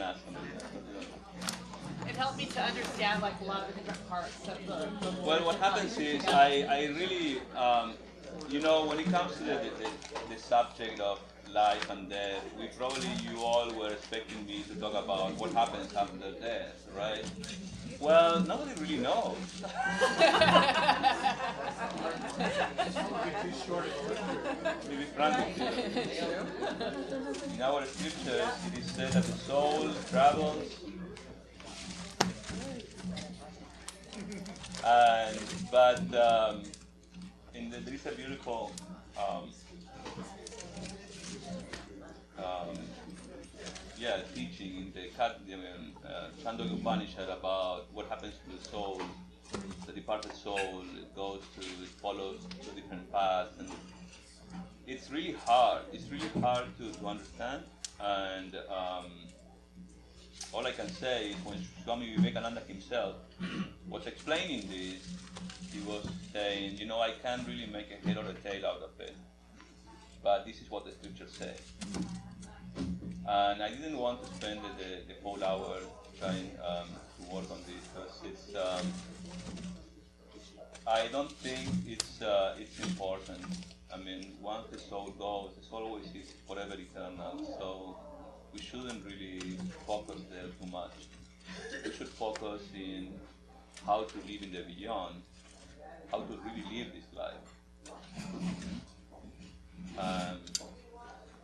ask somebody else. It helped me to understand like a lot of the different parts of the Well, what happens is I really, when it comes to the subject of life and death, you all were expecting me to talk about what happens after death, right? Well, nobody really knows. To be frank with you. In our scriptures, it is said that the soul travels, and but there is a beautiful um, teaching in the Chandogya Upanishad about what happens to the soul. The departed soul it follows the different paths, and it's really hard. It's really hard to understand. And all I can say is when Swami Vivekananda himself was explaining this, he was saying, I can't really make a head or a tail out of it, but this is what the scriptures say. And I didn't want to spend the whole hour trying to work on this because I don't think it's important. I mean, once the soul goes, the soul always is forever eternal. So we shouldn't really focus there too much. We should focus in how to live in the beyond, how to really live this life.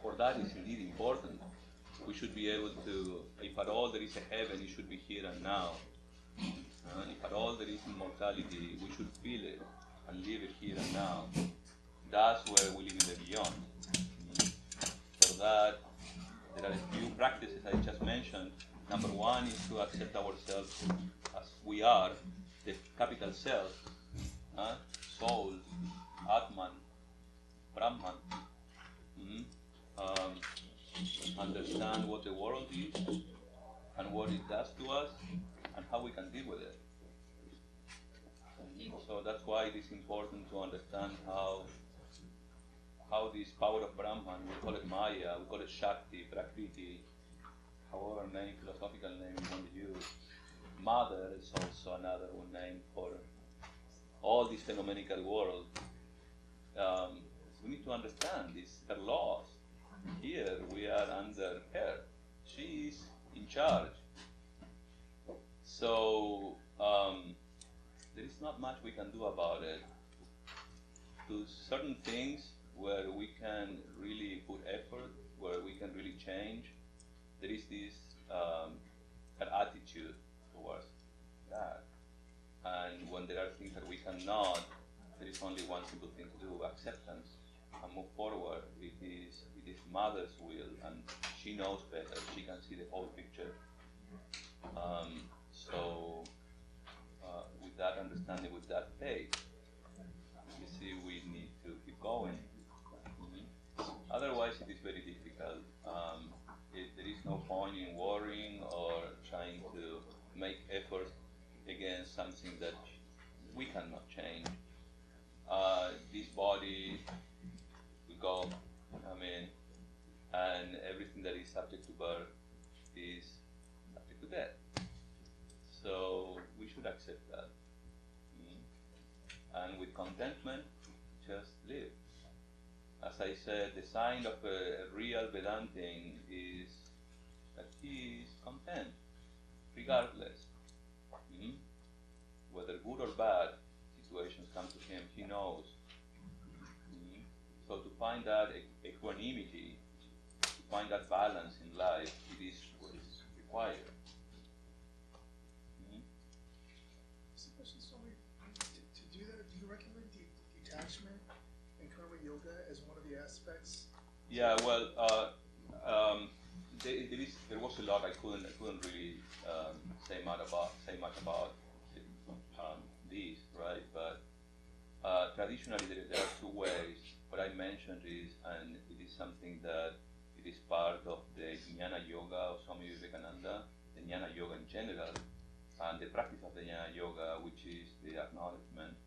For that is indeed important. We should be able to, if at all there is a heaven, it should be here and now. If at all there is immortality, we should feel it and live it here and now. That's where we live in the beyond. For that, there are a few practices I just mentioned. Number one is to accept ourselves as we are, the capital self, soul, Atman, Brahman. Understand what the world is and what it does to us and how we can deal with it. So that's why it is important to understand how this power of Brahman, we call it Maya, we call it Shakti, Prakriti, however many philosophical names you want to use. Mother is also another name for all this phenomenal world. We need to understand her laws. Here we are under her. She is in charge. So there is not much we can do about it. To certain things where we can really put effort, where we can really change, there is this her attitude towards that. And when there are things that we cannot, there is only one simple thing to do: acceptance, and move forward. It is Mother's will, and she knows better. She can see the whole picture. So with that understanding, with that faith, you see, we need to keep going. Otherwise, it is very difficult. There is no point in worrying or trying to make efforts against something that we cannot change. This body will go, and everything that is subject to birth is subject to death. So we should accept that. And with contentment, just live. As I said, the sign of a real Vedantin is that he is content, regardless. Whether good or bad situations come to him, he knows. So to find that equanimity, to find that balance in life, it is what is required. To do that, do you recommend detachment and karma yoga as one of the aspects? Yeah, well, there was a lot I couldn't really say much about these, right? But traditionally there are two ways. What I mentioned is, and it is something that it is part of the Jnana Yoga of Swami Vivekananda, the Jnana Yoga in general, and the practice of the Jnana Yoga, which is the acknowledgement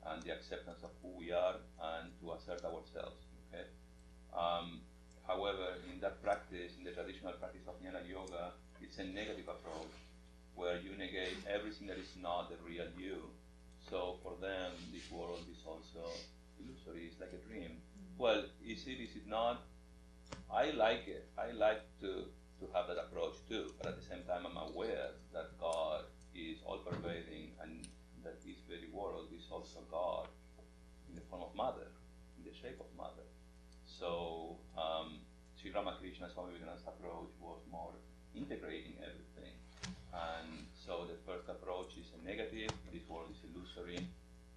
and the acceptance of who we are and to assert ourselves. Okay. However, in that practice, in the traditional practice of Jnana Yoga, it's a negative approach where you negate everything that is not the real you. So for them, this world is also illusory. It's like a dream. Well, is it not? I like it. I like to have that approach too. But at the same time, I'm aware that God is all-pervading and that this very world is also God in the form of mother, in the shape of mother. So Sri Ramakrishna Swami Dhyanayogananda's approach was more integrating everything. And so the first approach is a negative, this world is illusory,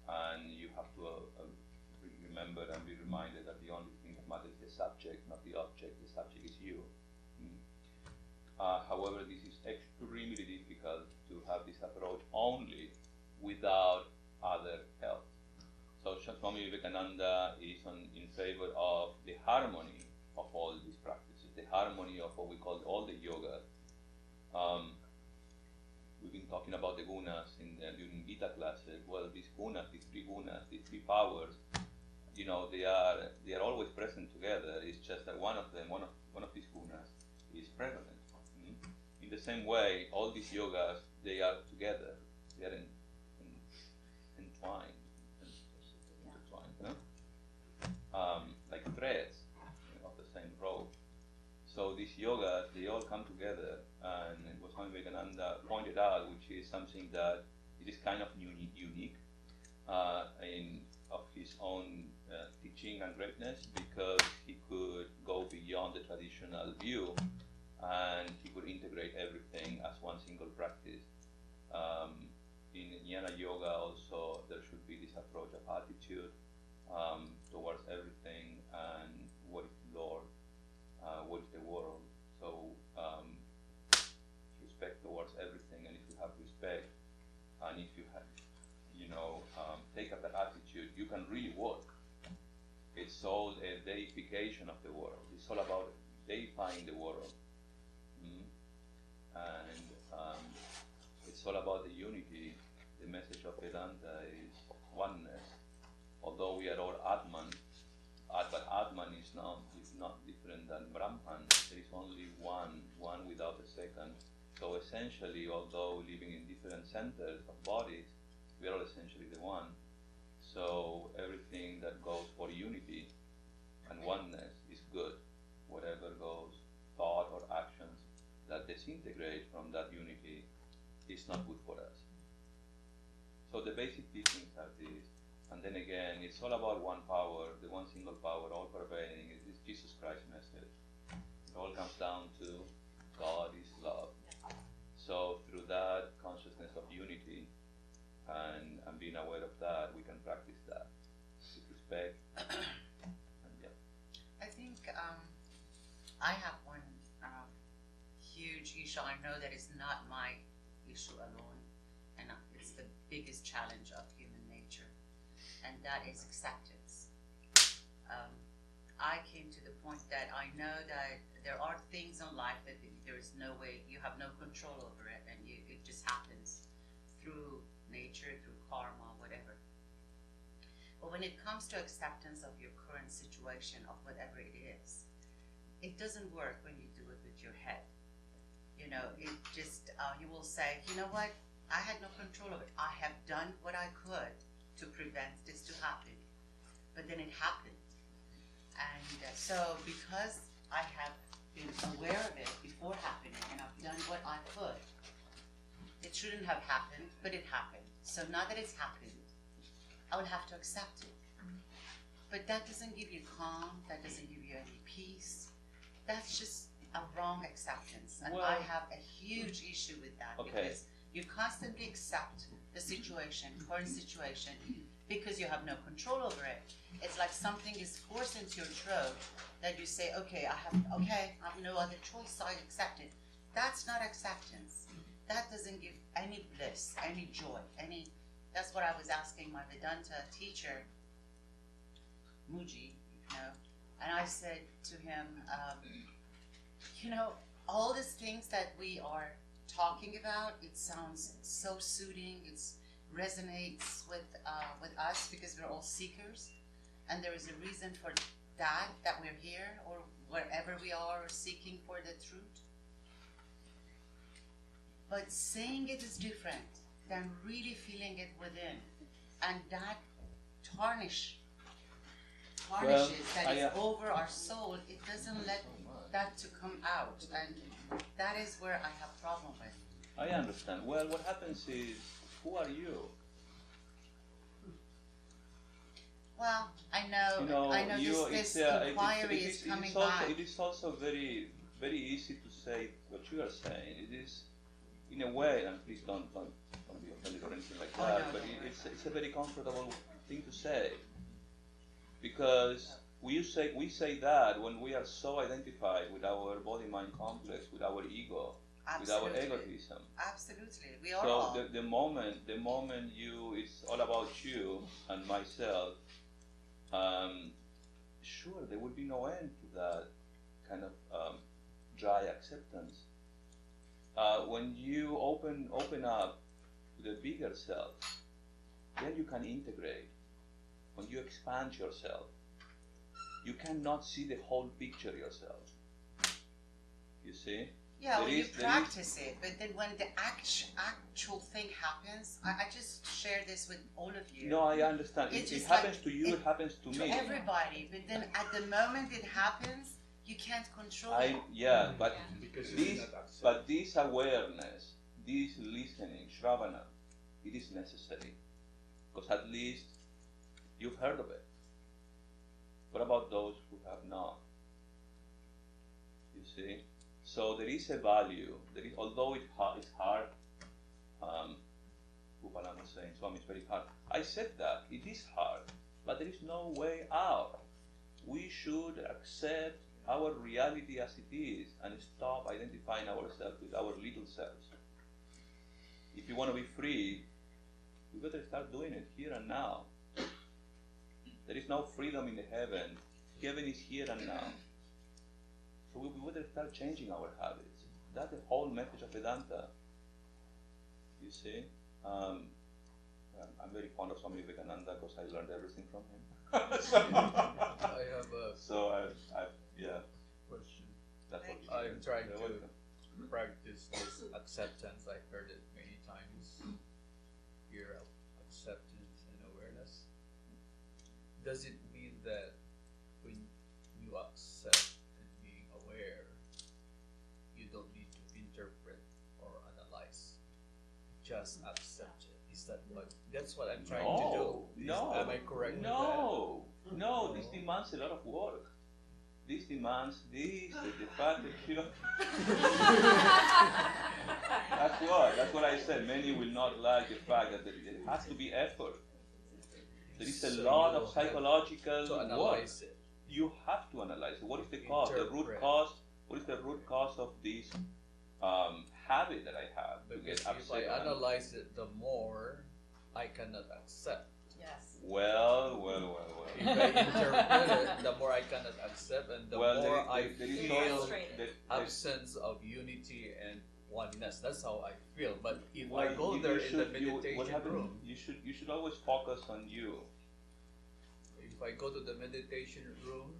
and you have to remember and be reminded that the only thing that matters is the subject, not the object. The subject is you. However, this is extremely difficult to have this approach only without other help. So Swami Vivekananda is in favor of the harmony of all these practices, the harmony of what we call all the yogas. We've been talking about the gunas during Gita classes. Well, these gunas, these three powers, they are always present together. It's just that one of them, one of these gunas, is prevalent. In the same way, all these yogas, they are together. They are entwined, like threads of the same rope. So these yogas, they all come together, and what Swami Vivekananda pointed out, which is something that it is kind of unique of his own teaching and greatness, because he could go beyond the traditional view, and he could integrate everything as one single practice. In Jnana Yoga also, there should be this approach of attitude towards everything, and what is the Lord, what is the world. So respect towards everything, and if you have respect, and if you have, take up that attitude, you can really work. It's all a deification of the world. It's all about deifying the world. And it's all about the unity. The message of Vedanta is oneness. Although we are all Atman, but Atman is not different than Brahman. There is only one without a second. So essentially, although living in different centers of bodies, we are all essentially the one. So everything that goes for unity and oneness is good. Whatever goes, thought or actions that disintegrate from that unity is not good for us. So the basic teachings are these. And then again, it's all about one power, the one single power, all pervading. It is Jesus Christ's message. It all comes down to God is love. So through that consciousness of unity and being aware of that, we can practice that with respect. And yeah. I think I have one huge issue. I know that it's not my issue alone, and it's the biggest challenge of human nature, and that is acceptance. I came to the point that I know that there are things in life that there is no way, you have no control over it, and it just happens through nature, through karma, whatever. But when it comes to acceptance of your current situation, of whatever it is, it doesn't work when you do it with your head. It just, you will say, you know what, I had no control of it. I have done what I could to prevent this to happen. But then it happened. And so because I have been aware of it before happening, and I've done what I could, it shouldn't have happened, but it happened. So now that it's happened, I would have to accept it. But that doesn't give you calm, that doesn't give you any peace. That's just a wrong acceptance. And I have a huge issue with that, because you constantly accept the situation, current situation, because you have no control over it. It's like something is forced into your throat that you say, okay, I have no other choice, so I accept it. That's not acceptance. That doesn't give any bliss, any joy, that's what I was asking my Vedanta teacher, Muji, and I said to him, all these things that we are talking about, it sounds so soothing, it resonates with us because we're all seekers, and there is a reason for that we're here, or wherever we are seeking for the truth. But saying it is different than really feeling it within. And that tarnishes that is over our soul. It doesn't let that to come out. And that is where I have problem with. I understand. Well, what happens is, who are you? Well, I know this inquiry is coming back. It is also very, very easy to say what you are saying. It is, in a way, and please don't be offended or anything like that, but it's a very comfortable thing to say. Because we say that when we are so identified with our body-mind complex, with our ego, Absolutely. with our egotism. Absolutely, we are all. So the moment it's all about you and myself, sure, there will be no end to that kind of dry acceptance. When you open up to the bigger self, then you can integrate. When you expand yourself, you cannot see the whole picture yourself. You see? Yeah, when you practice it, but then when the actual thing happens, I just share this with all of you. No, I understand. It happens to you, it happens to me. To everybody, but then at the moment it happens, you can't control it. But this awareness, this listening, Shravana, it is necessary. Because at least you've heard of it. What about those who have not? You see? So there is a value. Although it's hard, Upanan was saying, Swami, it's very hard. I said that. It is hard. But there is no way out. We should accept our reality as it is and stop identifying ourselves with our little selves. If you want to be free, we better start doing it here and now. There is no freedom in the heaven. Heaven is here and now. So we better start changing our habits. That's the whole message of Vedanta. You see? I'm very fond of Swami Dhyanayogananda because I learned everything from him. I have a question. That's what I'm trying to practice this acceptance. I've heard it many times. Here, acceptance and awareness. Does it mean that when you accept and being aware, you don't need to interpret or analyze? Just accept it. Is that what? That's what I'm trying to do. Am I correct with that? No. This demands a lot of work. This demands the fact that you know. That's what I said. Many will not like the fact that it has to be effort. There is a lot of psychological to analyze work. it. You have to analyze it. What is the cause? The root cause. What is the root cause of this habit that I have to get Because upset? if I analyze it, the more I cannot accept. Yes. Well. If I interpret it, the more I cannot accept, and the more I feel absence of unity and oneness. That's how I feel. But if I go there in the meditation room, you should always focus on you. if I go to the meditation room,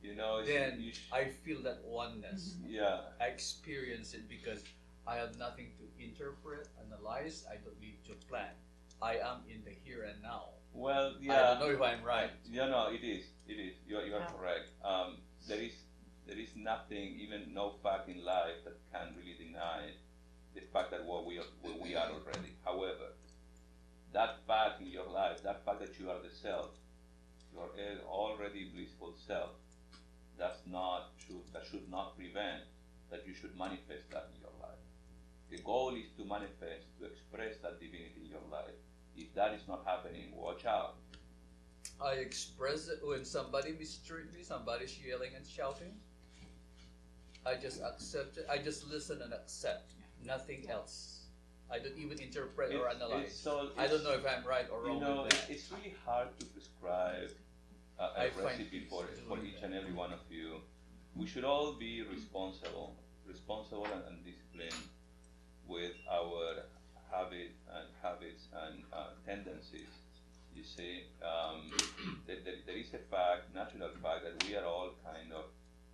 You know, then I feel that oneness. Yeah. I experience it because I have nothing to interpret, analyze. I don't need to plan. I am in the here and now. Well, yeah. I don't know if I'm right. Yeah, no, it is. You are correct. There is nothing, even no fact in life that can really deny the fact that where we are already. However, that fact in your life, that fact that you are the self, your already blissful self, that should not prevent that you should manifest that in your life. The goal is to manifest, to express that divinity in your life. If that is not happening, watch out. I express it when somebody mistreats me, somebody's yelling and shouting. I just accept it. I just listen and accept. Nothing else. I don't even interpret or analyze. I don't know if I'm right or wrong. You know, with that. it's really hard to prescribe a recipe for each and every one of you. We should all be responsible and disciplined with our habits and tendencies. You see, there is a natural fact that we are all kind of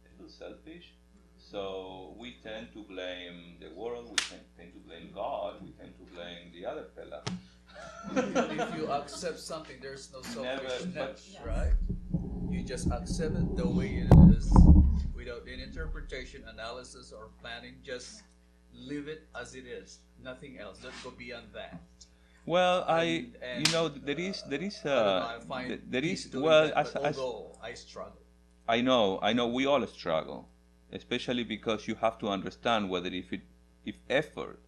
a little selfish. So we tend to blame the world, we tend to blame God, we tend to blame the other fella. If you accept something, there's no selfishness, but- right? You just accept it the way it is, without any interpretation, analysis, or planning. Just leave it as it is. Nothing else. Don't go beyond that. Well, And- there is I don't know, I find there peace is doing well, that, but although I struggle. I know, we all struggle, especially because you have to understand whether if effort,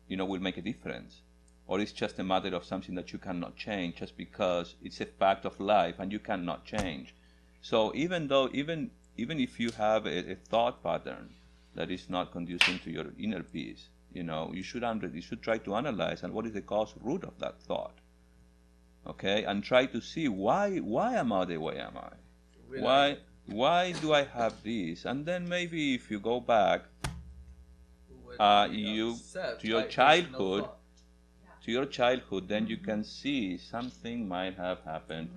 will make a difference, or it's just a matter of something that you cannot change just because it's a fact of life and you cannot change. So even if you have a thought pattern that is not conducive to your inner peace, you should try to analyze and what is the cause root of that thought. Okay, and try to see why am I the way am I? Why do I have this? And then maybe if you go back to your childhood, then you can see something might have happened,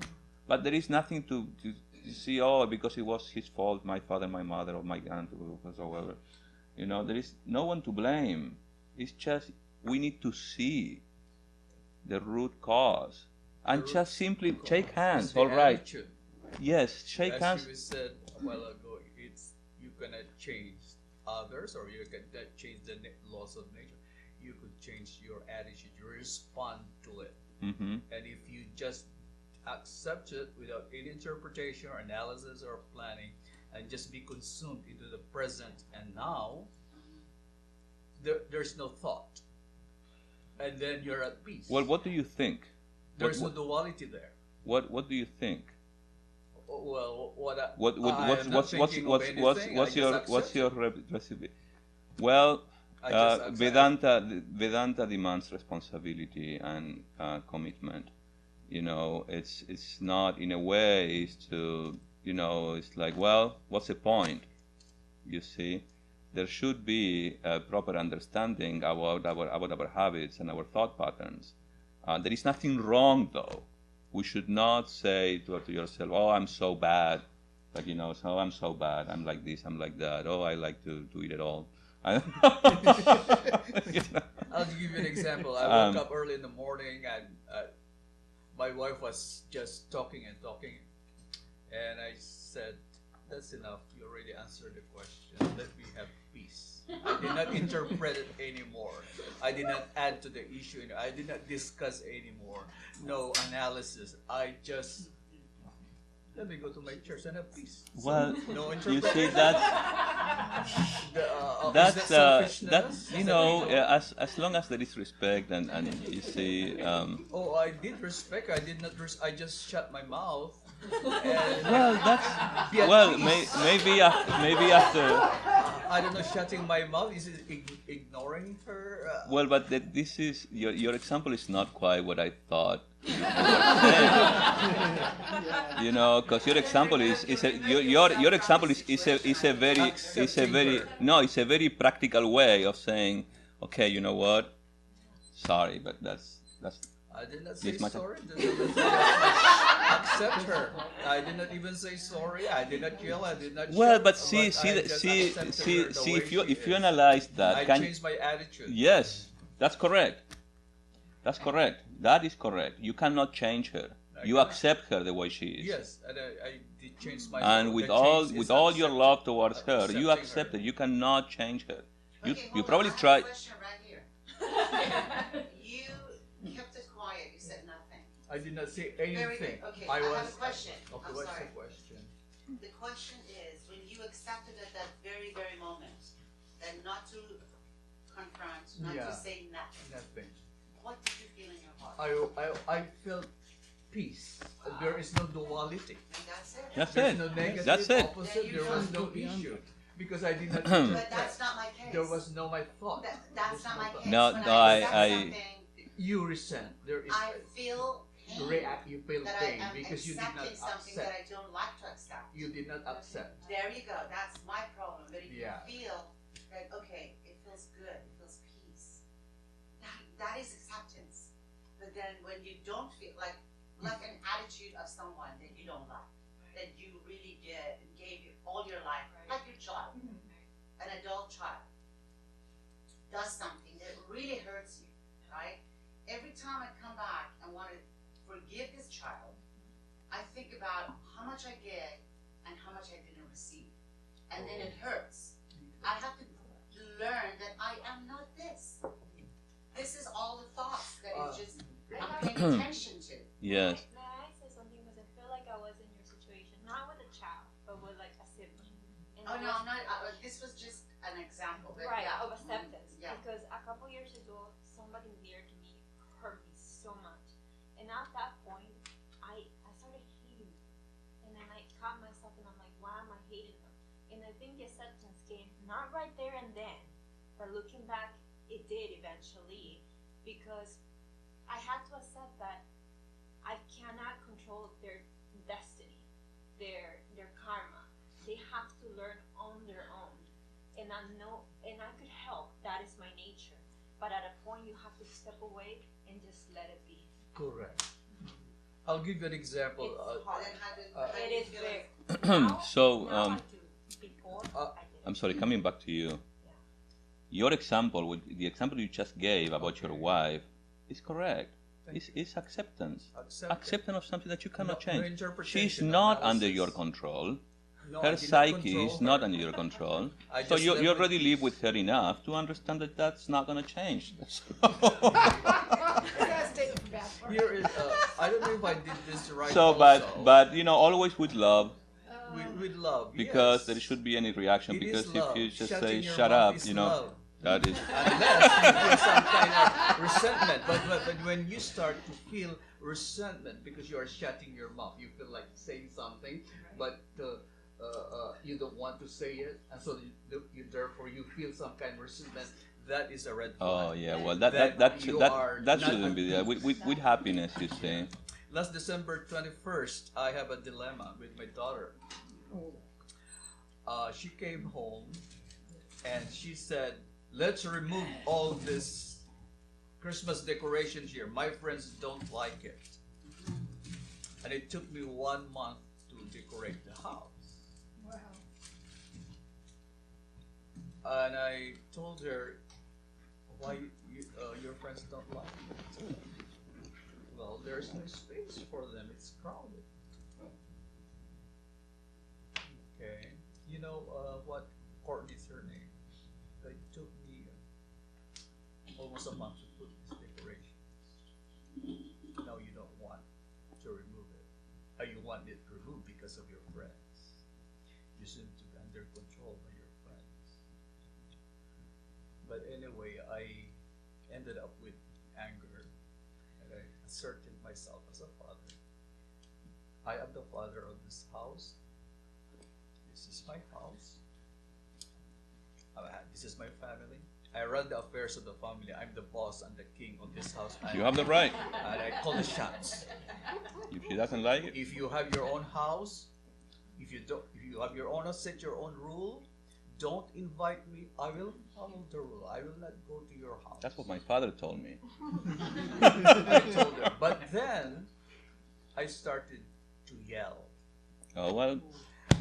but there is nothing to see. Oh, because it was his fault, my father, my mother, or my aunt, or whatsoever. There is no one to blame. It's just we need to see the root cause and just simply shake hands. All right. Attitude. Yes, shake As hands. you said a while ago, you cannot change others, or you cannot change the laws of nature. You could change your attitude. You respond to it, Mm-hmm. and if you just accept it without any interpretation or analysis or planning, and just be consumed into the present and now, there's no thought, and then you're at peace. Well, what do you think? There's no duality there. What do you think? Well, What's your recipe? Well, Vedanta demands responsibility and commitment. It's not in a way is to it's like, well, what's the point? You see, there should be a proper understanding about our habits and our thought patterns. There is nothing wrong though. We should not say to yourself, oh, I'm so bad. Like, so I'm so bad. I'm like this, I'm like that. Oh, I like to eat it all. I'll give you an example. I woke up early in the morning and my wife was just talking, and I said, that's enough. You already answered the question. Let me have peace. I did not interpret it anymore. I did not add to the issue. I did not discuss anymore. No analysis. I just let me go to my church and have peace. Well, no you see, that's as long as there is respect and you see. Oh, I did respect. I did not. I just shut my mouth. Well, maybe after. I don't know. Shutting my mouth is it ignoring her. Well, but this is your example is not quite what I thought. Because your example is a very practical way of saying, okay, you know what? Sorry, but that's. I did not say sorry. Accept her. I did not even say sorry. I did not yell. I did not. Well, shout, but see, if you analyze that, I changed my attitude. Yes, that's correct. That's correct. That is correct. You cannot change her. You accept her the way she is. Yes, and I did change my. And with all your love towards her, you accept her. You cannot change her. You probably try. Question right here. You kept it quiet. You said nothing. I did not say anything. Very good. Okay, I have a question. Okay, I'm what's sorry. the question? The question is, when you accepted at that very, very moment, and not to confront, not to say nothing, Nothing. what did you feel in your heart? I felt peace. There is no duality. And that's it. That's There's it. no negative, That's it. opposite. There was no issue. Because I did not But that's not my case. there was no my thought. That's not my case. No, When no, I I- accept something, You resent. There is I feel pain you feel that pain I am because you did not accepting something that accept. I don't like to accept. You did not accept. There you go. That's my problem. But if Yeah. you feel that, okay, it feels good, it feels peace, that is acceptance. But then when you don't feel like an attitude of someone that you don't like, that you really gave you all your life, like your child, an adult year-old child does something that really hurts you, right? Every time I come back and want to forgive this child, I think about how much I get and how much I didn't receive. And then it hurts. I have to learn that I am not this. This is all the thoughts that is just I'm paying attention to. Yes. May I say something? Because I feel like I was in your situation, not with a child, but with like a sibling. And Oh I no, was- I'm not. This was just an example. But right, yeah. of acceptance. Yeah. Because a couple years ago, somebody dear to me hurt me so much. And at that point, I started hating them. And then I caught myself and I'm like, why am I hating them? And I think the acceptance came not right there and then, but looking back, it did eventually. Because I had to accept that I cannot control their destiny, their karma. They have to learn on their own. And I know, and I could help. That is my nature. But at a point, you have to step away and just let it be. Correct. I'll give you an example. It's hard. Then how do It you is feel very. like- Now, So, now I do. Before, I didn't. I'm sorry, coming back to you. Yeah. Your example, the example you just gave about your wife, is correct. It's acceptance. Acceptance of something that you cannot No change. interpretation, She's not analysis. under your control. No, I Her did not psyche control is not her. under your control. I So just you left already with live peace. with her enough to understand that that's not going to change. That's a statement from bad part. Here is, I don't know if I did this right. So, also. but you know, always with love, With love, because yes. there should be any reaction. It because is if love. you just Shutting say your "shut mouth up," is you know, love. that is. Unless you feel some kind of resentment. But when you start to feel resentment because you are shutting your mouth, you feel like saying something, but you don't want to say it, and so therefore you feel some kind of resentment. That is a red flag. Oh yeah, well That that you are that not shouldn't be there. With happiness, you say. Last December 21st, I have a dilemma with my daughter. She came home and she said, let's remove all this Christmas decorations here. My friends don't like it. And it took me 1 month to decorate the house. Wow. And I told her, why your friends don't like it? Well, there's no space for them. It's crowded. Okay. You know what? Courtney's her name. It took me almost a month to put these decorations. Now you don't want to remove it. You want it removed because of your friends. You seem to be under control by your friends. But anyway, I ended up with anger, and I asserted myself as a father. I am the father of this house. This is my house. This is my family. I run the affairs of the family. I'm the boss and the king of this house. You have the right. And I call the shots. If she doesn't like it, If you have your own house, if you have your own, set your own rule. Don't invite me. I will follow the rule. I will not go to your house. that's what my father told me. I told her. But then I started to yell. Oh well,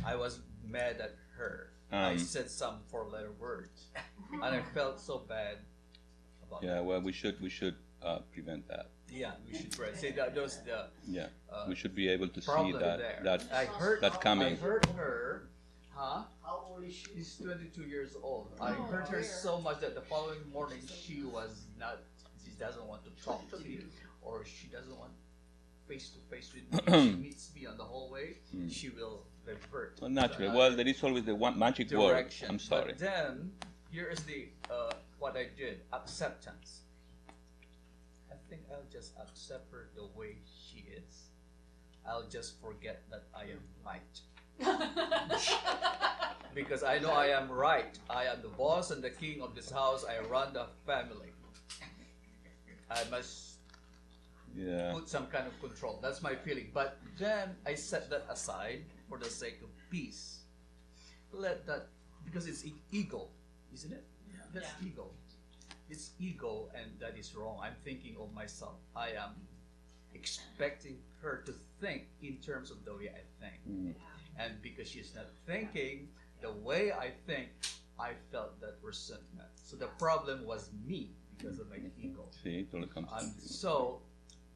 I was mad at her. I Um, said some four-letter words, and I felt so bad about yeah. that. Well, we should prevent that. Yeah, we should say that those the Yeah, Uh, we should be able to see problem there. that I heard that coming. I heard her. Huh? How old is she? She's 22 years old. I Oh, heard her dear. so much that the following morning she was not. She doesn't want to talk to me, or she doesn't want face to face with me. She meets me on the hallway. She will revert. Well, naturally. to Well, another there is always the one magic word. direction. I'm sorry. But then here is the what I did: acceptance. I think I'll just accept her the way she is. I'll just forget that I am right. Because I know I am right. I am the boss and the king of this house. I run the family. I must Yeah. put some kind of control. That's my feeling. But then I set that aside for the sake of peace. Let that, because it's ego, isn't it? That's ego. It's ego, and that is wrong. I'm thinking of myself. I am expecting her to think in terms of the way I think. Mm. And because she's not thinking the way I think, I felt that resentment. So the problem was me because of my ego. See, it all comes And to so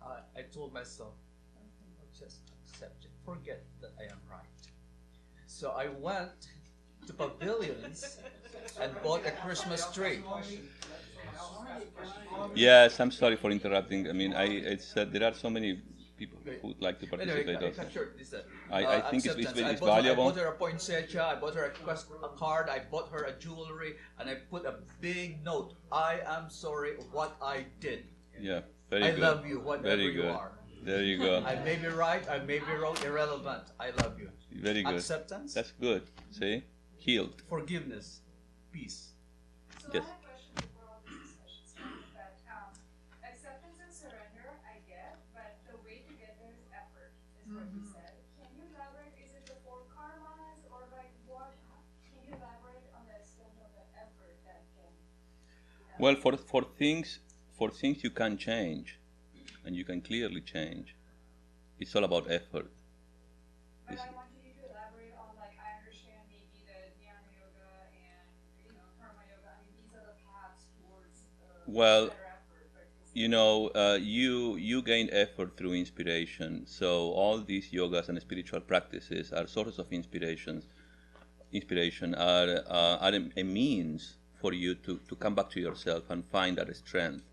I told myself, I'll just accept it. Forget that I am right. So I went to pavilions and bought a Christmas tree. Yes, I'm sorry for interrupting. I mean, there are so many people who would like to Anyway, participate. also. sure, this, I think it's acceptance. valuable. I bought her a poinsettia, I bought her a card, I bought her a jewelry, and I put a big note. I am sorry what I did. Yeah, very I good. love you, whatever Very you good. are. There you go. I may be right, I may be wrong, irrelevant. I love you. Very good. Acceptance, That's good. See, healed. forgiveness, peace. So Yes. I have a question before all these discussions that acceptance and surrender I get, but the way to get there is effort, is what you said. Can you elaborate? Is it the four karmas or like what? Can you elaborate on the extent of the effort that can? Well, for things you can change, and you can clearly change, it's all about effort. But It's- I wanted you to elaborate on like I understand maybe the Dhyana yoga and karma yoga. I mean these are the paths towards Well, better effort. But is You know, you gain effort through inspiration. So all these yogas and spiritual practices are sources of inspiration. Inspiration are a means for you to come back to yourself and find that strength.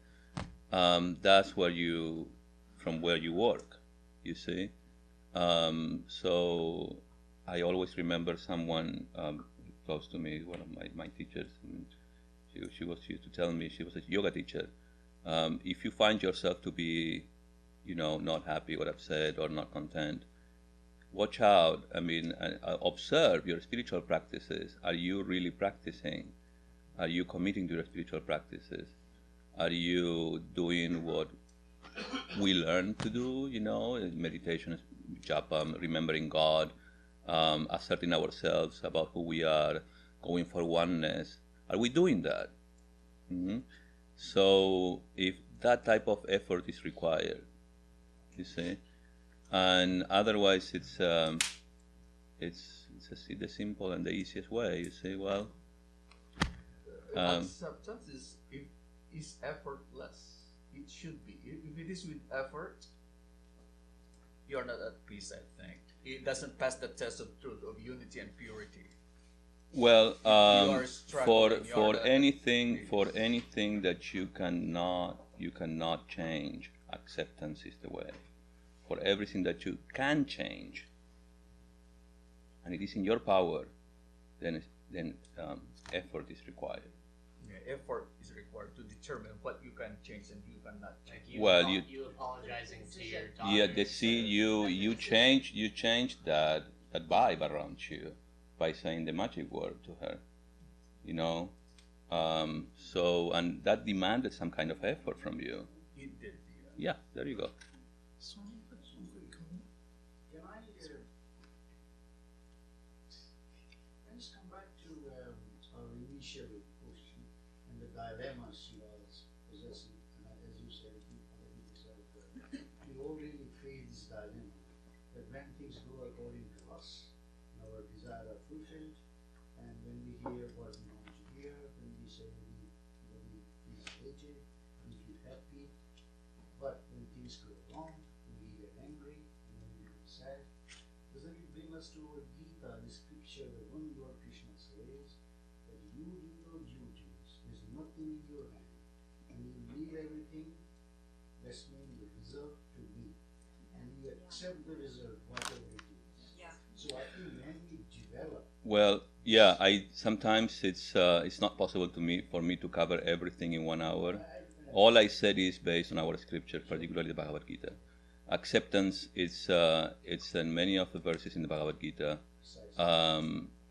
That's from where you work. You see. So I always remember someone close to me, one of my teachers. She used to tell me, she was a yoga teacher. If you find yourself to be, not happy or upset or not content, watch out. I mean, observe your spiritual practices. Are you really practicing? Are you committing to your spiritual practices? Are you doing what we learn to do? Meditation, japa, remembering God, asserting ourselves about who we are, going for oneness. Are we doing that? Mm-hmm. So if that type of effort is required, you see, and otherwise it's the simple and the easiest way. You see, well, Acceptance is effortless. It should be. If it is with effort, you're not at peace, I think. It doesn't pass the test of truth, of unity and purity. well, You are struggling, you for are not anything that you cannot change, acceptance is the way. For everything that you can change, and it is in your power, then effort is required. Yeah, effort is required to determine what you can change and you cannot change. Like you, Well, you apologizing to your daughter. Yeah, they see you change that vibe around you by saying the magic word to her, so, and that demanded some kind of effort from you. It did. Yeah, there you go. Swami, one quick comment. Can I just come back to our initial question and the dilemma she was possessing? As you said, we already create this dilemma that when things go according to us, and our desires are fulfilled, and when we hear what we want to hear, when we say we feel elated, we feel happy, but when things go wrong, we get angry, and then we get sad. Doesn't it bring us to our Gita, the scripture, the one Lord Krishna says, that you do your duties, there's nothing in your hand, and you leave everything, that's mean the result to me, and you accept the result, whatever it is. Yeah. So I think when we develop, Well, yeah, sometimes it's not possible for me to cover everything in 1 hour. All I said is based on our scripture, particularly the Bhagavad Gita. Acceptance it's in many of the verses in the Bhagavad Gita,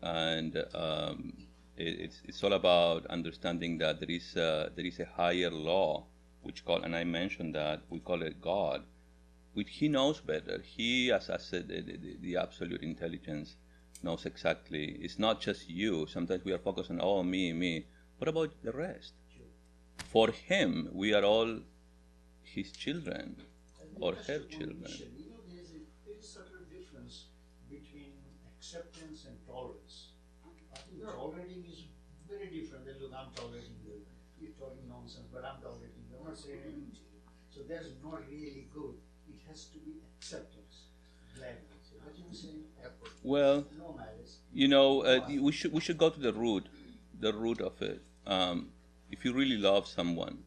and it's all about understanding that there is a higher law and I mentioned that we call it God, which He knows better. He, as I said, the absolute intelligence knows exactly. It's not just you. Sometimes we are focused on me. What about the rest? For Him, we are all His children or her children. there is a subtle difference between acceptance and tolerance. I think tolerating is different than, look, I'm tolerating you. You're talking nonsense, but I'm tolerating you. I'm not saying anything to you. So that's not really good. It has to be acceptance, gladness. What you were saying? Well, No malice. we should go to the root of it. If you really love someone,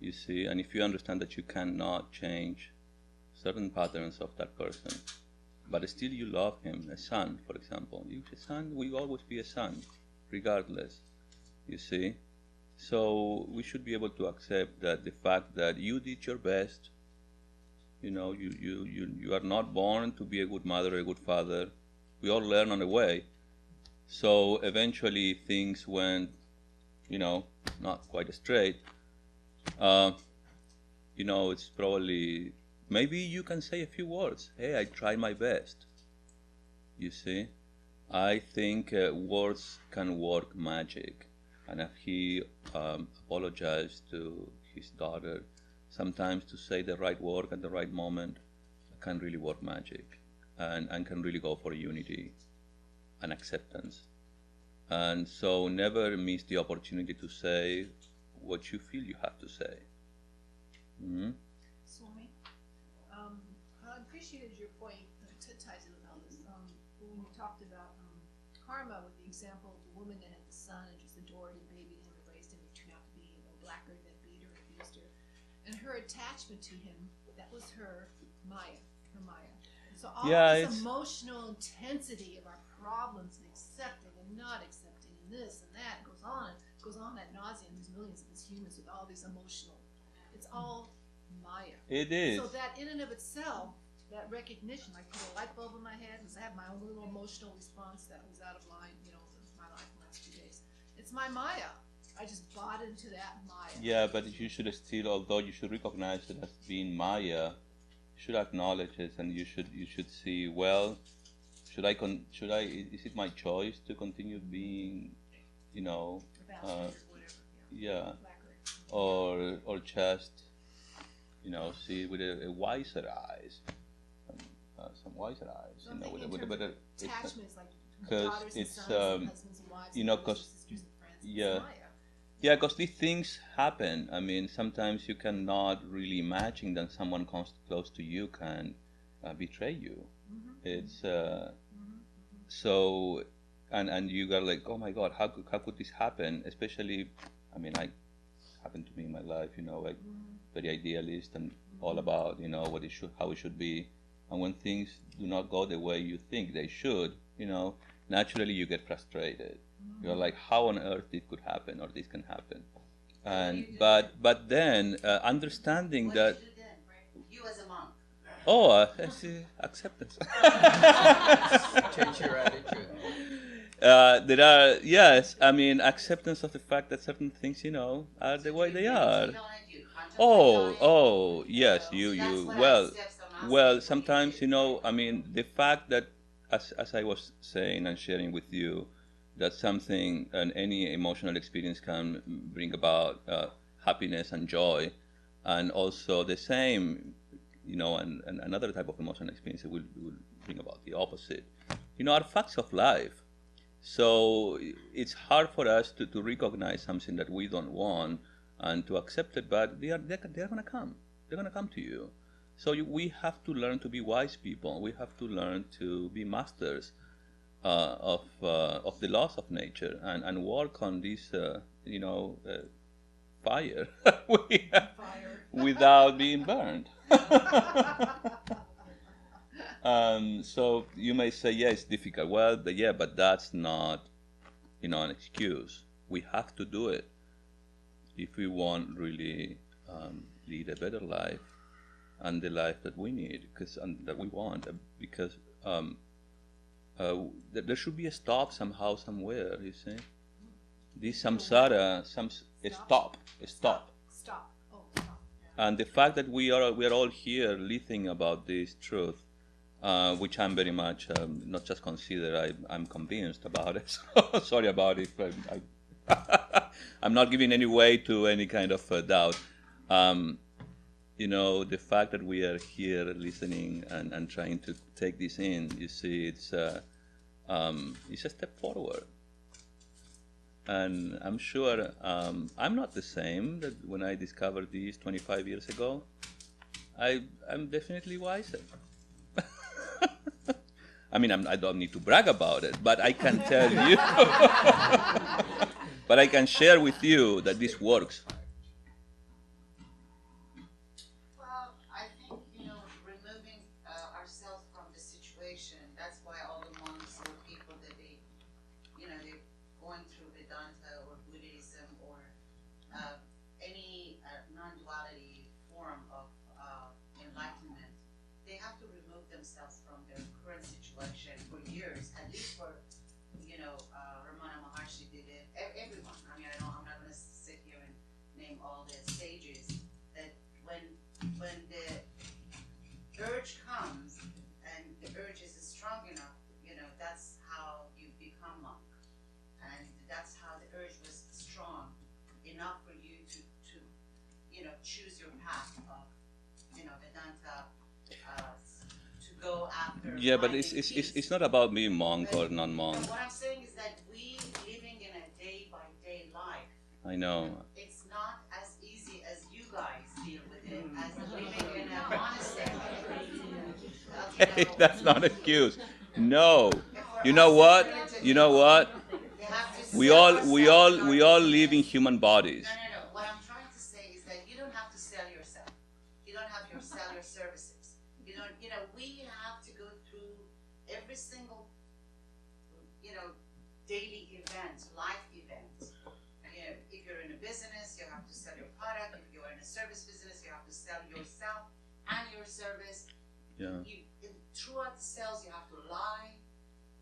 you see, and if you understand that you cannot change certain patterns of that person, but still you love him, a son, for example. A son will always be a son, regardless, you see. So we should be able to accept that the fact that you did your best, you are not born to be a good mother or a good father. We all learn on the way. So eventually things went, not quite straight. It's probably, maybe you can say a few words. Hey, I tried my best. You see? I think words can work magic. And if he apologized to his daughter, sometimes to say the right word at the right moment can really work magic and can really go for unity and acceptance. And so never miss the opportunity to say what you feel you have to say. Mm-hmm. Swami, I appreciated your point that ties in with all this. When you talked about karma with the example of the woman that had the son and just adored and babied him and raised him, he turned out to be a blacker that beat her and abused her. And her attachment to him, that was her Maya. So all this emotional intensity of our problems and accepting and not accepting and this and that goes on ad nauseum. There's millions of us humans with all these emotional, it's all Maya. It is. So that in and of itself, that recognition, like put a light bulb in my head and I have my own little emotional response that was out of line, my life in the last 2 days. It's my Maya. I just bought into that Maya. Yeah, but you should still, although you should recognize it as being Maya, you should acknowledge it, and you should see, well, is it my choice to continue being, or just, see it with a wiser eyes, some wiser eyes, So with a better attachment is like because daughters and it's sons and husbands and wives and brothers and sisters and friends. yeah. It's Maya. Yeah, because these things happen. I mean, sometimes you cannot really imagine that someone comes close to you can betray you. Mm-hmm. It's so, and you got like, oh my God, how could this happen? Especially, I mean, happened to me in my life, like very idealist and all about, how it should be. And when things do not go the way you think they should, naturally you get frustrated. You're like, how on earth this could happen or this can happen? And but then understanding What that did you do then, right? You as a monk. that's acceptance. Change your attitude. There are acceptance of the fact that certain things are the way they are. Yes, well sometimes the fact that as I was saying and sharing with you, that something and any emotional experience can bring about happiness and joy, and also the same, and another type of emotional experience will bring about the opposite. Are facts of life. So it's hard for us to recognize something that we don't want and to accept it, but they're going to come. They're going to come to you. So we have to learn to be wise people. We have to learn to be masters of the laws of nature and work on this, fire, without being burned. So you may say, yeah, it's difficult. Well, but that's not, an excuse. We have to do it if we want really lead a better life and the life that we need, that we want, because there should be a stop somehow, somewhere. You see, this samsara, stop. Stop. Oh, stop. And the fact that we are all here listening about this truth, which I'm very much not just consider, I'm convinced about it. So sorry about it. I'm not giving any way to any kind of doubt. The fact that we are here listening and trying to take this in, you see, it's a step forward. And I'm sure I'm not the same that when I discovered these 25 years ago. I'm definitely wiser. I mean, I don't need to brag about it, but I can tell you, but I can share with you that this works. Well, I think, removing ourselves from the situation, that's why all the monks or people that they're going through Vedanta or Buddhism or any non-duality form of enlightenment, they have to remove themselves from their current situation for years, at least for, Ramana Maharshi did it, everyone. I mean, I'm not going to sit here and name all the sages, that when the urge comes and the urge is strong enough, that's how you become monk. And that's how the urge was strong enough for you to choose your path of, Vedanta, to go after. Yeah, but finding peace. it's not about being monk or non-monk. What I'm saying is that we living in a day-by-day life, I know. it's not as easy as you guys deal with it as living in a monastery. Hey, that's not an excuse. No. You know what? You know what? We all live in human bodies. No. What I'm trying to say is that you don't have to sell yourself. You don't have to sell your services. We have to go through every single, daily event, life event. If you're in a business, you have to sell your product. If you're in a service business, you have to sell yourself and your service. Yeah. Throughout the sales, you have to lie.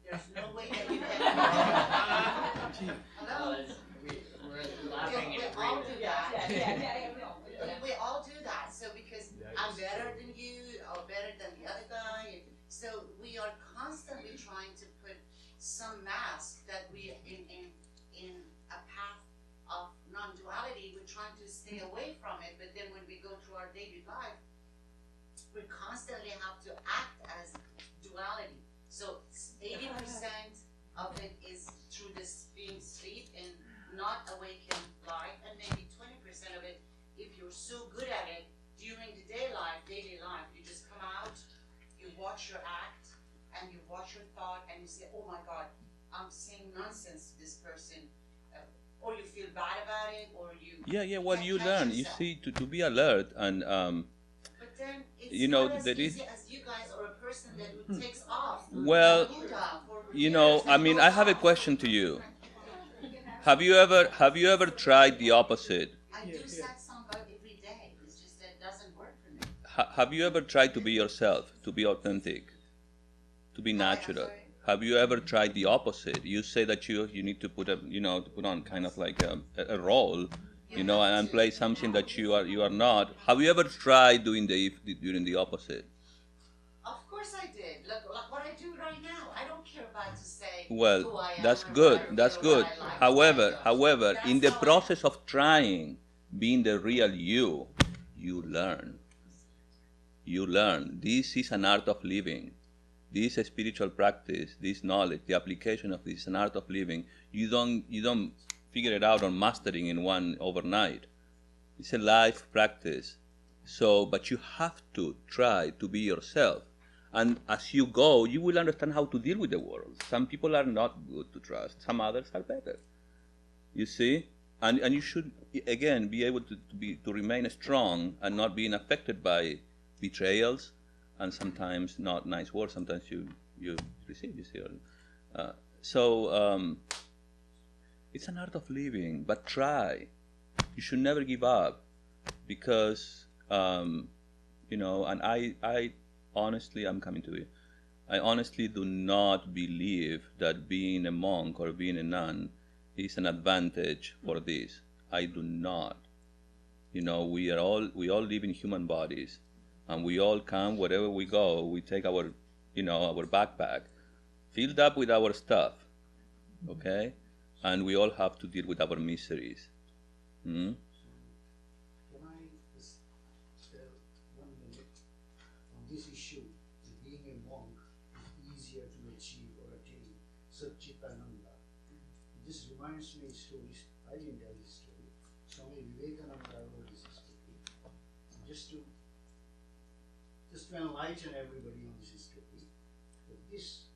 There's no way that you can. Hello? We're laughing We and all do agreeing. that. We all do that. So because I'm better than you or better than the other guy, so we are constantly trying to put some mask that we in a path of non-duality. We're trying to stay away from it, but then when we go through our daily life, we constantly have to act as duality. So 80% of it is through this being asleep and not awakened life, and maybe 20% of it, if you're so good at it during the daily life, you just come out, you watch your act, and you watch your thought, and you say, oh my God, I'm saying nonsense to this person, or you feel bad about it, or you Yeah. Well, can't you catch learn. You yourself. see, to be alert and But then it's not as easy as you guys or a person that who takes off. Well, Buddha for you years know, and I mean, goes I have a off. question to you. Have you ever tried the opposite? I do satsang every day. It's just that it doesn't work for me. Have you ever tried to be yourself, to be authentic, to be natural? sorry? Have you ever tried the opposite? You say that you need to put on kind of like a role, and play something that you are not. Have you ever tried doing during the opposite? Of course I did. Look, like what I do right now. I don't care about to say Well, who I am that's or good. what I That's feel, good. what I like, However, what I don't. in the That's how process of trying, being the real you learn. You learn. This is an art of living. This spiritual practice, this knowledge, the application of this is an art of living. You don't figure it out on mastering in one overnight. It's a life practice. So, but you have to try to be yourself. And as you go, you will understand how to deal with the world. Some people are not good to trust. Some others are better. You see? And you should, again, be able to remain strong and not being affected by betrayals and sometimes not nice words. Sometimes you receive, you see. It's an art of living, but try. You should never give up because, and I honestly, I'm coming to you. I honestly do not believe that being a monk or being a nun is an advantage for this. I do not. We all live in human bodies, and we all come wherever we go. We take our backpack filled up with our stuff, okay, and we all have to deal with our miseries. Hmm? Can I just tell 1 minute on this issue? Being a monk is easier to achieve or attain Satchitananda. This reminds me a story. I didn't tell this story. Swami Vivekananda wrote this story. Just to enlighten everybody on this story, that this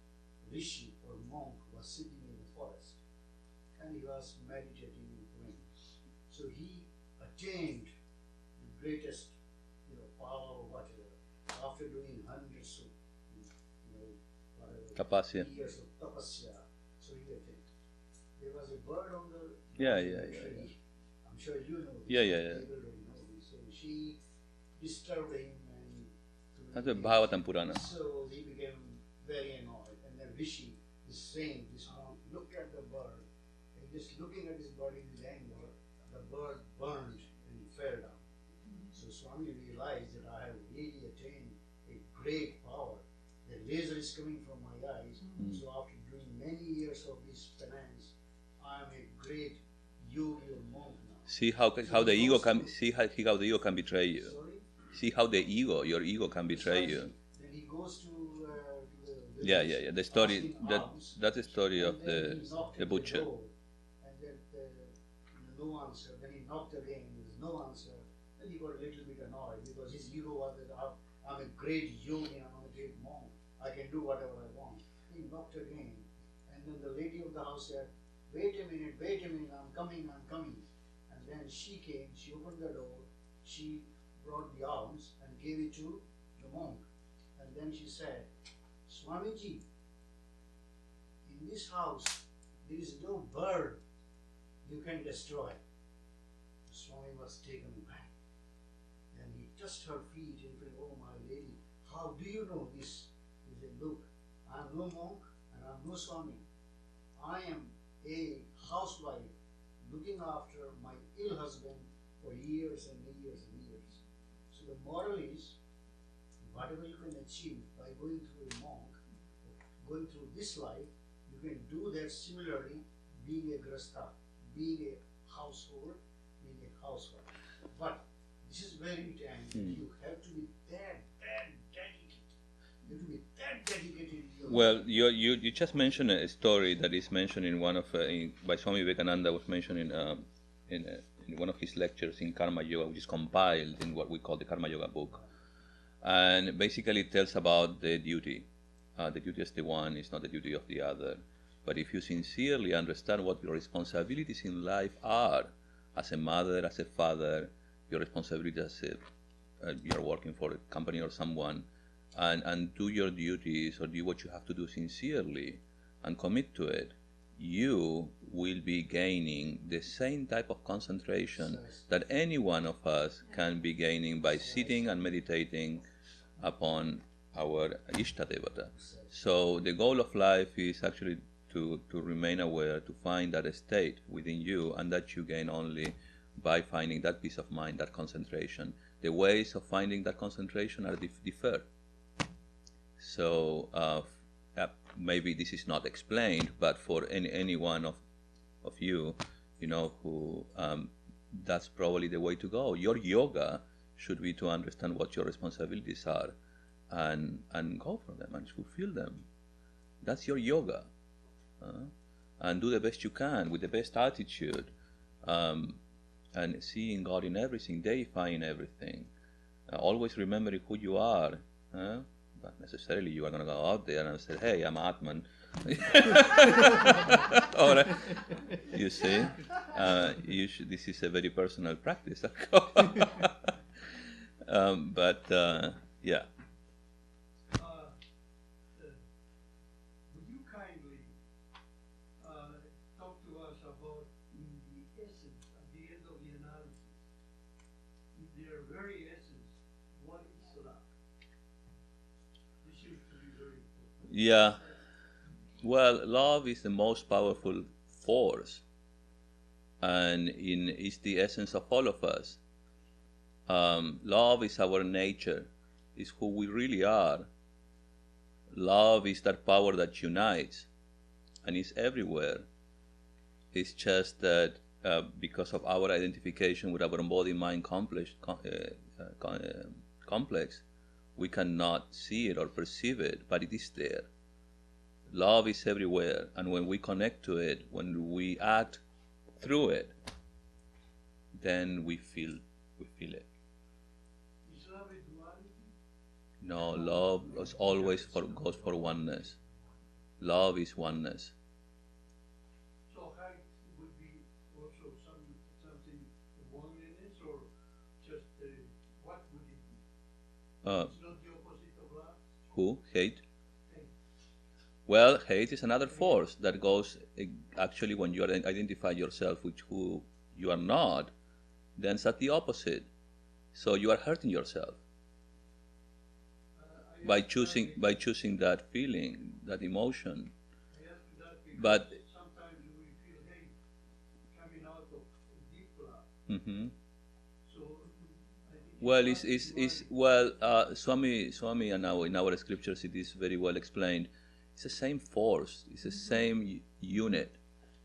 rishi or monk was sitting in the forest and he was meditating and praying. So he attained the greatest, power or whatever after doing hundreds of, whatever Tapasya. years of tapasya. So he attained. There was a bird on the tree. I'm sure you know this. People don't know this. So she disturbed him and That's a Bhagavatam Purana. so he became very annoyed. And then Rishi is saying, this monk looked at the bird, and just looking at this bird in his anger, the bird burned and fell down. So Swami realized that I have really attained a great power. The laser is coming from my eyes. So after doing many years of this penance, I am a great yogi or monk now. See how the ego can betray you. Sorry? See how your ego can betray you. Then he goes to the Yeah. The story asking alms, that's the story of and then he knocked the at butcher. door, and then no answer. Then he knocked again, there was no answer. Then he got a little bit annoyed because his ego was that I'm a great yogi, I'm a great monk, I can do whatever I want. He knocked again, and then the lady of the house said, wait a minute, I'm coming. And then she came, she opened the door, she brought the alms and gave it to the monk. And then she said, Swamiji, in this house there is no bird you can destroy. Swami was taken aback. And he touched her feet and said, oh my lady, how do you know this? He said, look, I am no monk and I am no Swami. I am a housewife looking after my ill husband for years and years and years. So the moral is, whatever you can achieve by going through a monk, going through this life, you can do that similarly being a grasta, being a household, being a housewife. But this is very important. You have to be that dedicated. You have to be that dedicated in your Well, you just mentioned a story that is mentioned in one of by Swami Vivekananda, was mentioned in one of his lectures in Karma Yoga, which is compiled in what we call the Karma Yoga book, and basically it tells about the duty. The duty of the one is not the duty of the other. But if you sincerely understand what your responsibilities in life are, as a mother, as a father, your responsibility as you're working for a company or someone, and do your duties or do what you have to do sincerely and commit to it, you will be gaining the same type of concentration that any one of us can be gaining by sitting and meditating upon our Ishta Devata. So the goal of life is actually to remain aware, to find that state within you, and that you gain only by finding that peace of mind, that concentration. The ways of finding that concentration are differ. So maybe this is not explained, but for any one of you, who that's probably the way to go. Your yoga should be to understand what your responsibilities are, and go for them and fulfill them. That's your yoga. And do the best you can with the best attitude, and seeing God in everything, deifying everything. Always remembering who you are. But necessarily you are going to go out there and say, hey, I'm Atman. Or, you see, this is a very personal practice. Yeah. Would you kindly talk to us about the essence at the end of the analysis? In their very essence, what is love? This seems to be very important. Yeah. Well, love is the most powerful force, and it's the essence of all of us. Love is our nature, is who we really are. Love is that power that unites, and is everywhere. It's just that because of our identification with our body-mind complex, we cannot see it or perceive it, but it is there. Love is everywhere, and when we connect to it, when we act through it, then we feel it. Is love a duality? No, love is always goes for oneness. Love is oneness. So height would be also something loneliness, or just what would it be? It's not the opposite of love? Who? Hate? Hate. Well, hate is another force that goes, actually, when you identify yourself with who you are not, then that's the opposite. So you are hurting yourself by choosing that feeling, that emotion. I ask you that because But sometimes we feel hate coming out of deep love. mhm. So I think Well, it's Swami, and in our scriptures it is very well explained. It's the same force. It's the same unit.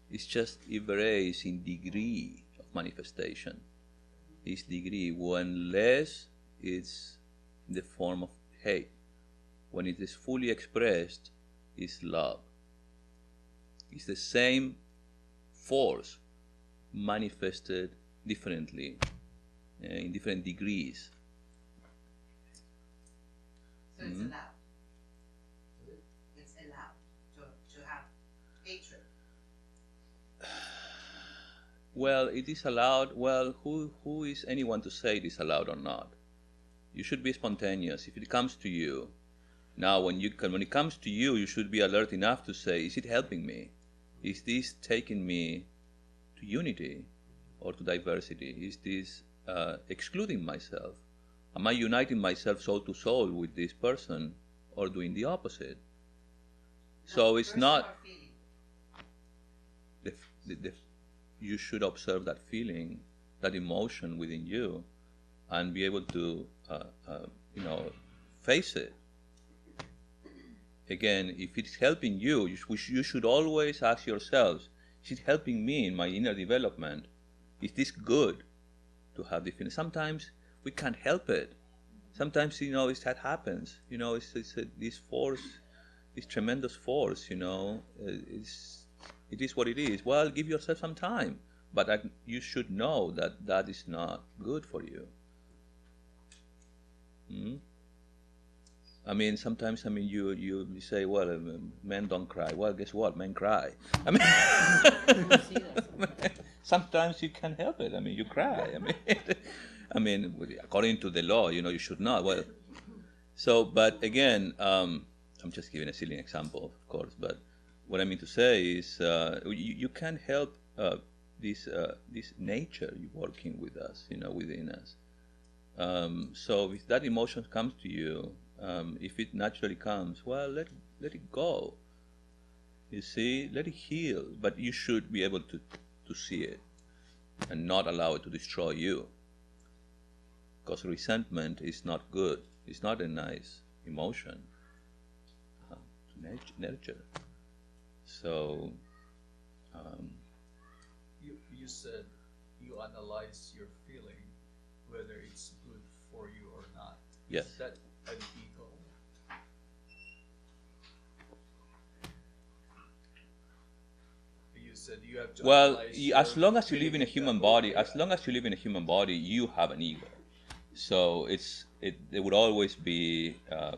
It's just it varies in degree of manifestation. This degree, when less, it's in the form of hate. When it is fully expressed, it's love. It's the same force manifested differently, in different degrees. So it's allowed. It's allowed to have hatred. Well, it is allowed. Well, who is anyone to say it is allowed or not? You should be spontaneous. If it comes to you, now when it comes to you, you should be alert enough to say, is it helping me? Is this taking me to unity or to diversity? Is this excluding myself? Am I uniting myself soul to soul with this person, or doing the opposite? So it's not. You should observe that feeling, that emotion within you, and be able to, face it. Again, if it's helping you, you should always ask yourselves, is it helping me in my inner development? Is this good to have the feeling? Sometimes we can't help it. Sometimes, that happens. This force, this tremendous force, it is what it is. Well, give yourself some time, but you should know that that is not good for you. I mean, sometimes, you say, well, men don't cry. Well, guess what? Men cry. Sometimes you can't help it. You cry. According to the law, you should not. Well, but again, I'm just giving a silly example, of course, but what I mean to say is, you can't help this nature working with us, within us. So if that emotion comes to you, if it naturally comes, well, let it go. You see, let it heal, but you should be able to see it and not allow it to destroy you. Because resentment is not good. It's not a nice emotion to nurture. So, you said you analyze your feeling, whether it's good for you or not. Yes. Is that an ego? You said you have to analyze as long as you live in a feeling human that, body, okay, as long as you live in a human body, you have an ego. So there would always be the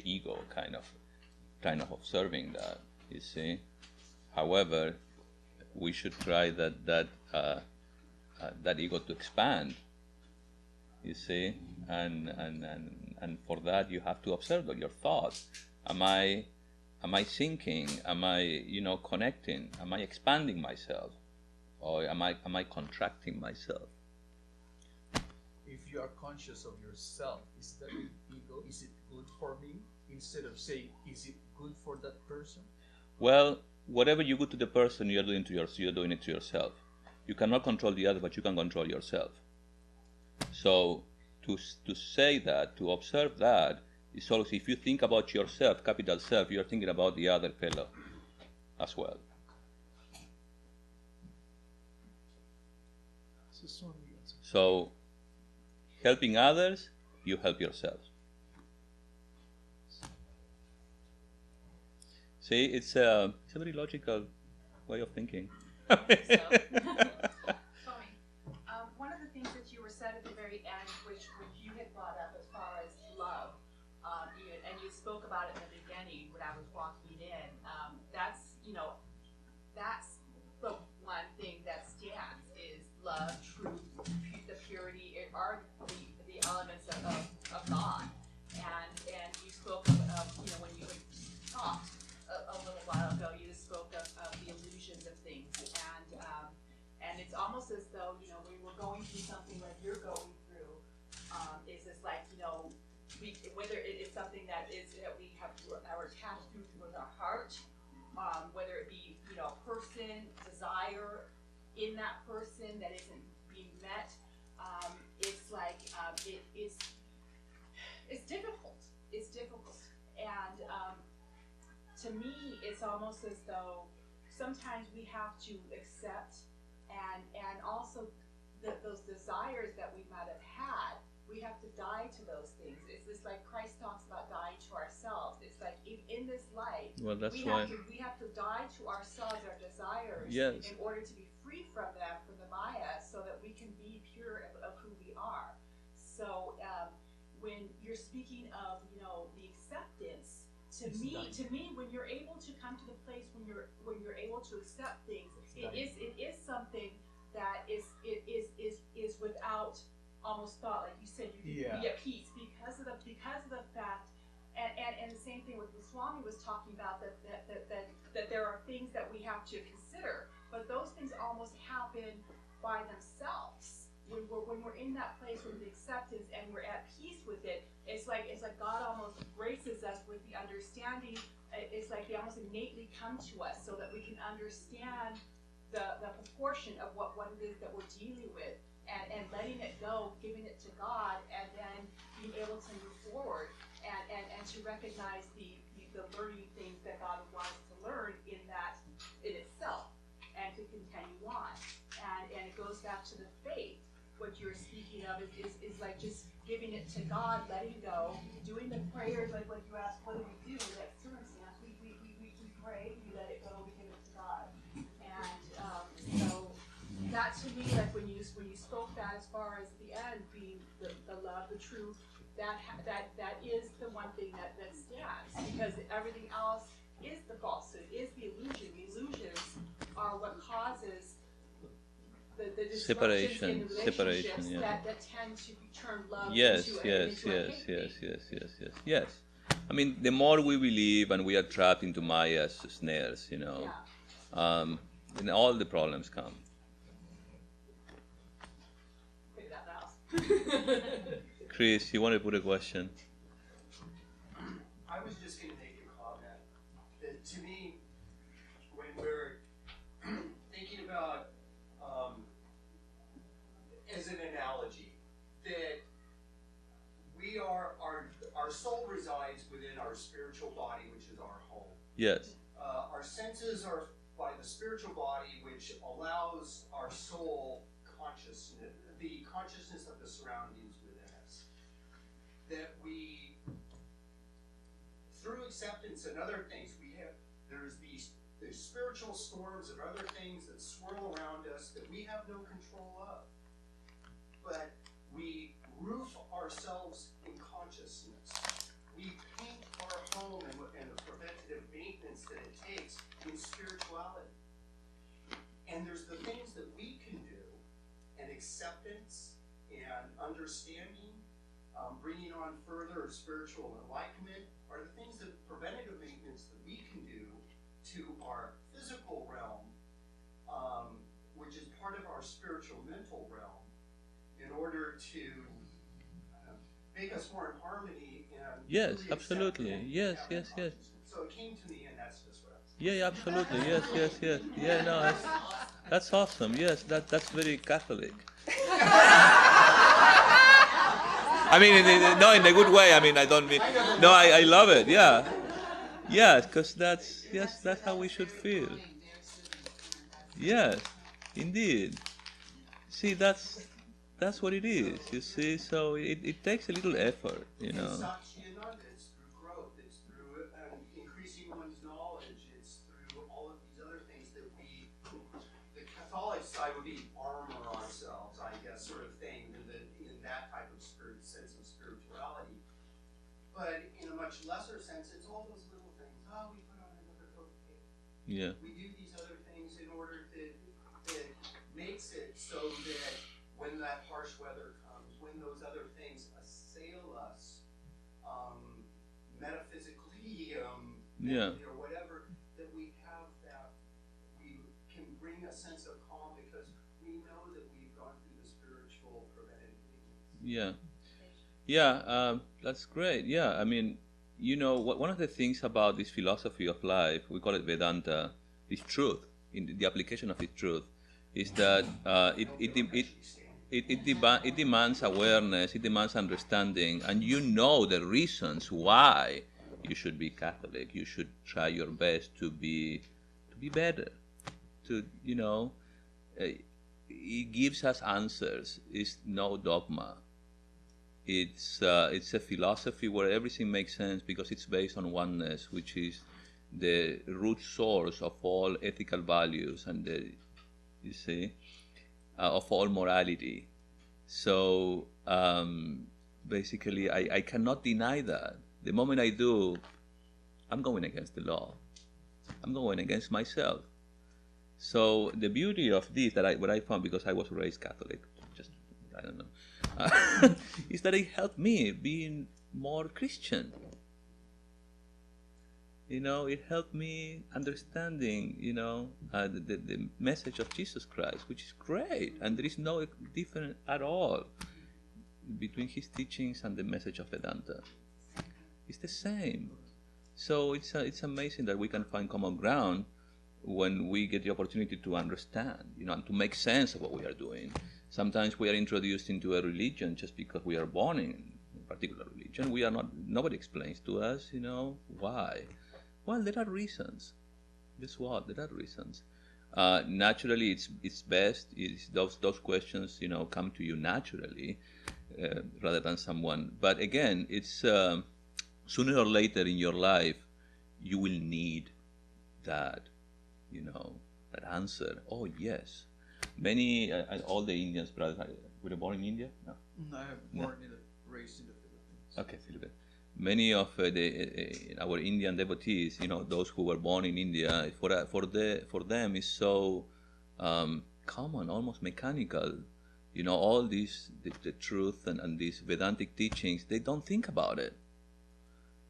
ego kind of observing that. You see. However, we should try that ego to expand. You see, and for that you have to observe your thoughts. Am I thinking? Am I connecting? Am I expanding myself, or am I contracting myself? if you are conscious of yourself, is that an ego? Is it good for me? Instead of saying, is it good for that person? Well, whatever you do to the person, you're doing it to yourself. You cannot control the other, but you can control yourself. So to say that, to observe that, is also, if you think about yourself, capital self, you're thinking about the other fellow as well. So, helping others, you help yourself. See, it's a very logical way of thinking. Swami, truth, the purity, are the elements of God. And you spoke of when you talked a little while ago, you spoke of the illusions of things, and it's almost as though when we're going through something like you're going through, is this like whether it's something that we are attached to with our heart, whether it be a person, desire in that person that isn't being met, it's like it's difficult. It's difficult, and to me, it's almost as though sometimes we have to accept and also those desires that we might have had. We have to die to those things. It's just like Christ talks about dying to ourselves. It's like in this life, Well, that's we why. have to die to ourselves, our desires, Yes. in order to be free from them, from the Maya, so that we can be pure of who we are. So when you're speaking of the acceptance, to me, when you're able to come to the place when you're able to accept things, it is something that is without almost thought, like you said, you can be at peace because of the fact, and the same thing with what Swami was talking about, that there are things that we have to consider, but those things almost happen by themselves. When we're in that place with the acceptance and we're at peace with it, it's like God almost graces us with the understanding. It's like they almost innately come to us so that we can understand the proportion of what it is that we're dealing with, and letting it go, giving it to God, and then being able to move forward and to recognize the learning things that God wants to learn in itself, and to continue on. And it goes back to the faith. What you're speaking of is like just giving it to God, letting go, doing the prayers like what you asked, what do we do in that circumstance? We pray, we let it go, we give it to God. And so that to me, like when you spoke that as far as the end being the love, the truth, that is the one thing that stands, because everything else is the falsehood, is the illusion. The illusions are what causes the disruptions in the relationships that tend to turn love into a hate. Yes. I mean, the more we believe and we are trapped into Maya's snares, then all the problems come. Chris, you want to put a question? I was just going to make a comment that to me, when we're thinking about, as an analogy, that we are, our soul resides within our spiritual body, which is our home. Yes. Our senses are by the spiritual body, which allows our soul consciousness, the consciousness of the surroundings within us. That we, through acceptance and other things, there's these spiritual storms of other things that swirl around us that we have no control of. But we roof ourselves in consciousness. We paint our home and the preventative maintenance that it takes in spirituality. And there's the things that we can do, and acceptance and understanding, bringing on further spiritual enlightenment, are the things that preventative maintenance that we can do to our physical realm, which is part of our spiritual mental realm, in order to make us more in harmony and yes, absolutely. Yes. So it came to me, and that's just what I was. Yeah, absolutely. Yes. Yeah, no, that's awesome. Yes, that's very Catholic. I mean, no, in a good way. I mean, I don't mean. No, I love it. Yeah, because that's how we should feel. Yes, indeed. See, that's what it is. You see, so it takes a little effort, It's through growth. It's through increasing one's knowledge. It's through all of these other things that the Catholic side would be armor ourselves, I guess, sort of thing, in that type of sense of spirituality. But in a much lesser sense, it's all those little things. Oh, we put on another coat of paint. Yeah. We do these other things in order that makes it so that Yeah. or whatever, that we have that, we can bring a sense of calm because we know that we've gone through the spiritual preventative maintenance. Yeah. Yeah, that's great. Yeah, I mean, one of the things about this philosophy of life, we call it Vedanta, is truth. In the application of this truth, is that it demands awareness, it demands understanding, and you know the reasons why you should be Catholic. You should try your best to be better. It gives us answers. It's no dogma. It's a philosophy where everything makes sense because it's based on oneness, which is the root source of all ethical values and of all morality. So basically, I cannot deny that. The moment I do, I'm going against the law. I'm going against myself. So the beauty of this, what I found, because I was raised Catholic, I don't know, is that it helped me being more Christian. It helped me understanding, the message of Jesus Christ, which is great, and there is no difference at all between his teachings and the message of Vedanta. It's the same. So it's amazing that we can find common ground when we get the opportunity to understand, and to make sense of what we are doing. Sometimes we are introduced into a religion just because we are born in a particular religion. Nobody explains to us, why. Well, there are reasons. Guess what? There are reasons. Naturally, it's best if those questions, come to you naturally, rather than someone. But again, it's sooner or later in your life, you will need that, that answer. Oh yes. Many, all the Indians, brothers, were you born in India? No. I have born raised in the Philippines. Okay, Philippines. Many of our Indian devotees, those who were born in India, for them is so common, almost mechanical. All these the truth and these Vedantic teachings, they don't think about it.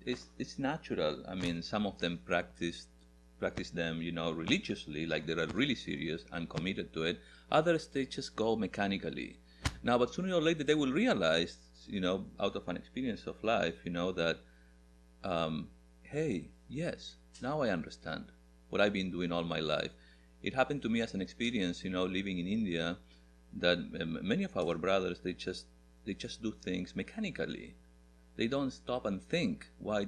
It's natural. I mean, some of them practice them, religiously, like they are really serious and committed to it. Others, they just go mechanically. Now, but sooner or later, they will realize, out of an experience of life, that, hey, yes, now I understand what I've been doing all my life. It happened to me as an experience, living in India, that many of our brothers, they just do things mechanically. They don't stop and think why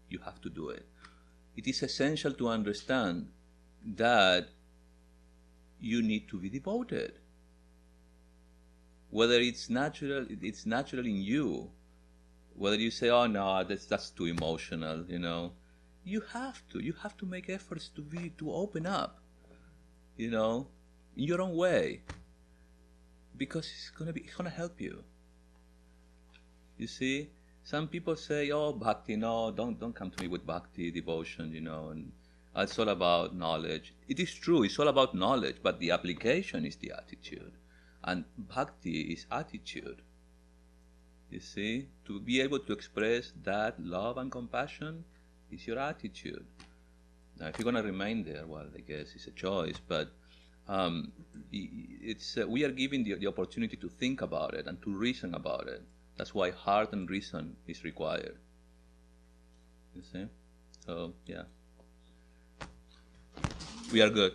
you have to do it. It is essential to understand that you need to be devoted. Whether it's natural in you. Whether you say, oh no, that's too emotional, You have to make efforts to open up, in your own way. Because it's gonna help you. You see? Some people say, oh, bhakti, no, don't come to me with bhakti, devotion, and it's all about knowledge. It is true, it's all about knowledge, but the application is the attitude. And bhakti is attitude. You see? To be able to express that love and compassion is your attitude. Now, if you're going to remain there, well, I guess it's a choice, but we are given the opportunity to think about it and to reason about it. That's why heart and reason is required. You see? So, yeah. We are good.